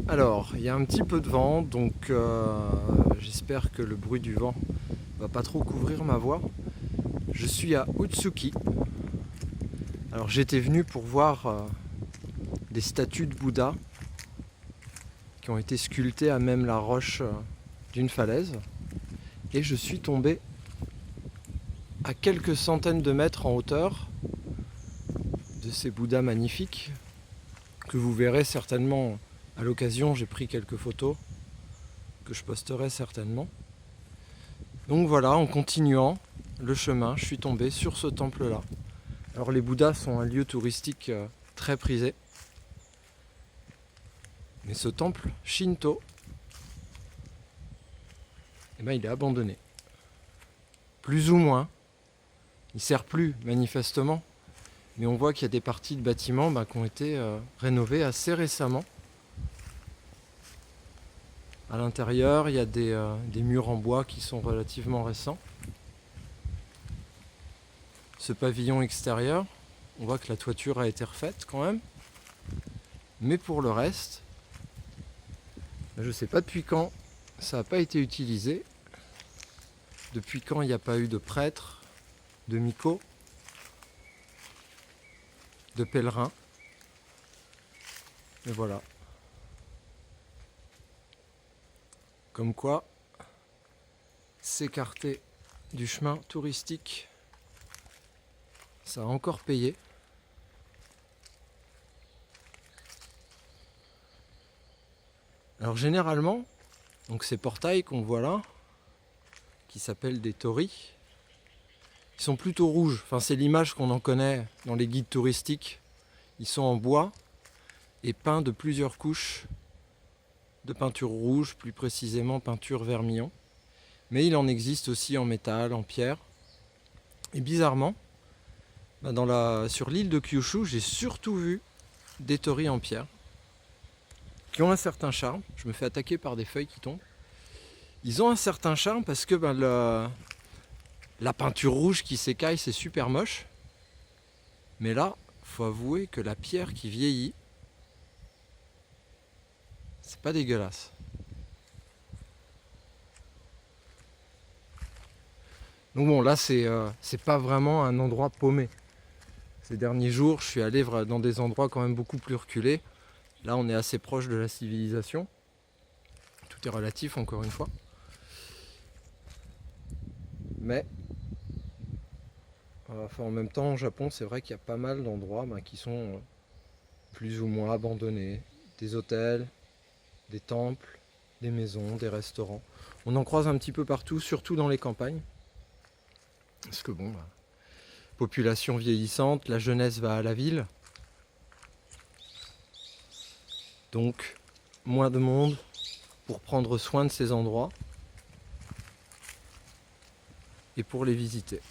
Alors, il y a un petit peu de vent, donc j'espère que le bruit du vent va pas trop couvrir ma voix. Je suis à Utsuki. Alors j'étais venu pour voir des statues de Bouddha qui ont été sculptées à même la roche d'une falaise. Et je suis tombé à quelques centaines de mètres en hauteur de ces Bouddhas magnifiques que vous verrez certainement à l'occasion. J'ai pris quelques photos que je posterai certainement. Donc voilà, en continuant le chemin, je suis tombé sur ce temple-là. Alors les Bouddhas sont un lieu touristique très prisé. Mais ce temple Shinto, eh ben, il est abandonné. Plus ou moins. Il ne sert plus manifestement. Mais on voit qu'il y a des parties de bâtiments qui ont été rénovées assez récemment. À l'intérieur, il y a des murs en bois qui sont relativement récents. Ce pavillon extérieur, on voit que la toiture a été refaite quand même. Mais pour le reste, je ne sais pas depuis quand ça n'a pas été utilisé. Depuis quand il n'y a pas eu de prêtre, de miko, de pèlerins. Et voilà. Comme quoi, s'écarter du chemin touristique, ça a encore payé. Alors généralement, donc ces portails qu'on voit là, qui s'appellent des torii, ils sont plutôt rouges. Enfin, c'est l'image qu'on en connaît dans les guides touristiques. Ils sont en bois et peints de plusieurs couches de peinture rouge, plus précisément peinture vermillon. Mais il en existe aussi en métal, en pierre. Et bizarrement, sur l'île de Kyushu, j'ai surtout vu des torii en pierre qui ont un certain charme. Je me fais attaquer par des feuilles qui tombent. Ils ont un certain charme parce que la peinture rouge qui s'écaille, c'est super moche. Mais là, faut avouer que la pierre qui vieillit, c'est pas dégueulasse. Donc bon, là, c'est pas vraiment un endroit paumé. Ces derniers jours, je suis allé dans des endroits quand même beaucoup plus reculés. Là, on est assez proche de la civilisation. Tout est relatif, encore une fois. Mais en même temps, au Japon, c'est vrai qu'il y a pas mal d'endroits qui sont plus ou moins abandonnés. Des hôtels, des temples, des maisons, des restaurants. On en croise un petit peu partout, surtout dans les campagnes. Parce que population vieillissante, la jeunesse va à la ville. Donc, moins de monde pour prendre soin de ces endroits et pour les visiter.